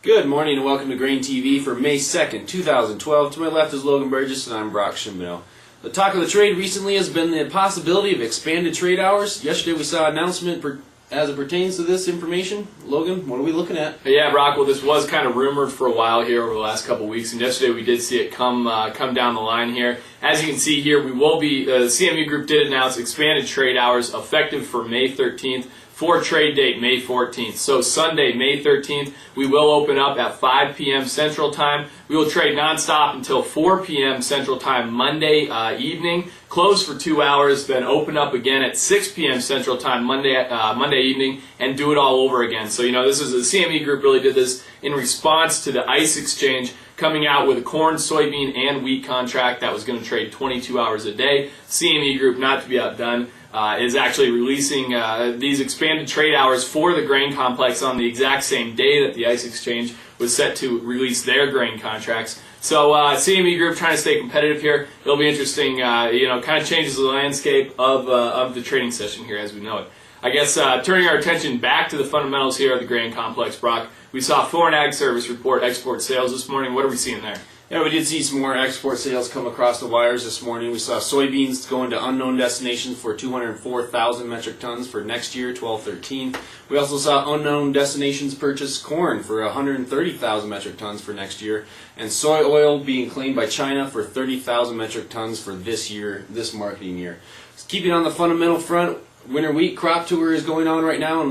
Good morning and welcome to GrainTV for May 2nd, 2012. To my left is Logan Burgess and I'm Brock Shimbino. The talk of the trade recently has been the possibility of expanded trade hours. Yesterday we saw an announcement as it pertains to this information. Logan, what are we looking at? Yeah, Brock, well, this was kind of rumored for a while here over the last couple of weeks, and yesterday we did see it come down the line here. As you can see here, we will be, the CME Group did announce expanded trade hours effective for May 13th. For trade date May 14th. So Sunday, May 13th, we will open up at 5 p.m. Central Time. We will trade nonstop until 4 p.m. Central Time Monday evening. Close for 2 hours, then open up again at 6 p.m. Central Time Monday evening, and do it all over again. So, this is the CME Group really did this in response to the ICE exchange coming out with a corn, soybean, and wheat contract that was going to trade 22 hours a day. CME Group, not to be outdone, is actually releasing these expanded trade hours for the grain complex on the exact same day that the ICE exchange was set to release their grain contracts. So CME Group trying to stay competitive here. It'll be interesting. Kind of changes the landscape of the trading session here as we know it. I guess turning our attention back to the fundamentals here of the grain complex, Brock, we saw Foreign Ag Service report export sales this morning. What are we seeing there? Yeah, we did see some more export sales come across the wires this morning. We saw soybeans going to unknown destinations for 204,000 metric tons for next year, 12-13. We also saw unknown destinations purchase corn for 130,000 metric tons for next year, and soy oil being claimed by China for 30,000 metric tons for this year, this marketing year. Keeping on the fundamental front, winter wheat crop tour is going on right now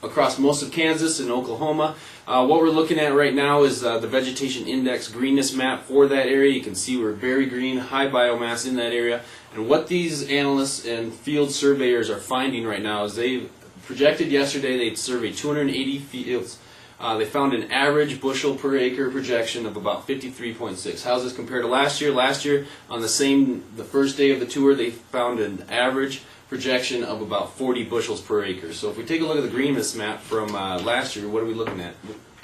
across most of Kansas and Oklahoma. What we're looking at right now is the vegetation index greenness map for that area. You can see we're very green, high biomass in that area. And what these analysts and field surveyors are finding right now is they projected yesterday they'd surveyed 280 fields. They found an average bushel per acre projection of about 53.6. How's this compared to last year? Last year, on the first day of the tour, they found an average projection of about 40 bushels per acre. So if we take a look at the greenness map from last year, what are we looking at?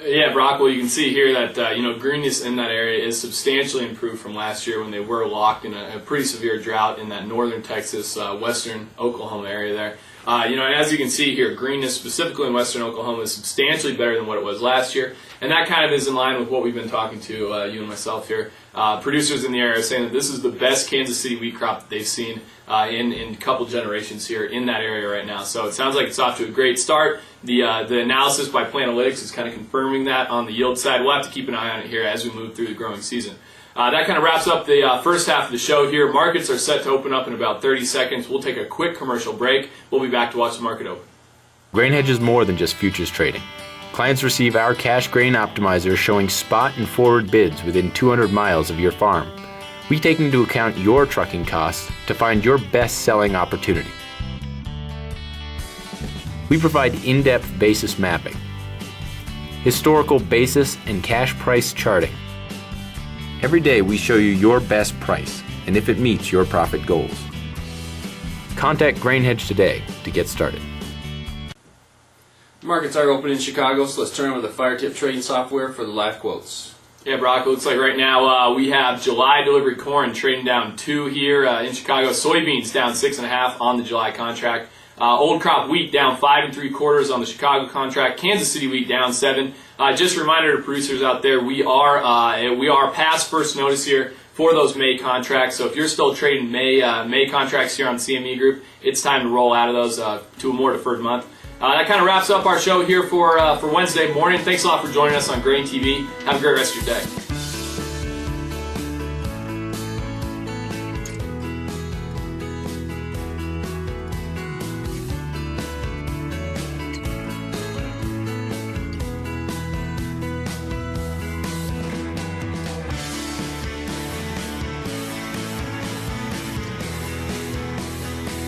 Yeah, Brock, well, you can see here that greenness in that area is substantially improved from last year when they were locked in a pretty severe drought in that northern Texas, western Oklahoma area there. And as you can see here, greenness specifically in western Oklahoma is substantially better than what it was last year, and that kind of is in line with what we've been talking to you and myself here. Producers in the area are saying that this is the best Kansas City wheat crop that they've seen in a couple generations here in that area right now. So it sounds like it's off to a great start. The analysis by Planalytics is kind of confirming that on the yield side. We'll have to keep an eye on it here as we move through the growing season. That kind of wraps up the first half of the show here. Markets are set to open up in about 30 seconds. We'll take a quick commercial break. We'll be back to watch the market open. GrainHedge is more than just futures trading. Clients receive our cash grain optimizer showing spot and forward bids within 200 miles of your farm. We take into account your trucking costs to find your best selling opportunity. We provide in-depth basis mapping, historical basis and cash price charting. Every day we show you your best price and if it meets your profit goals. Contact GrainHedge today to get started. Markets are open in Chicago, so let's turn over to the FireTip trading software for the live quotes. Yeah, Brock, it looks like right now we have July delivery corn trading down 2 here in Chicago. Soybeans down 6.5 on the July contract. Old crop wheat down 5 3/4 on the Chicago contract. Kansas City wheat down 7. Just a reminder to producers out there, we are past first notice here for those May contracts. So if you're still trading May contracts here on CME Group, it's time to roll out of those to a more deferred month. That kind of wraps up our show here for Wednesday morning. Thanks a lot for joining us on GrainTV. Have a great rest of your day.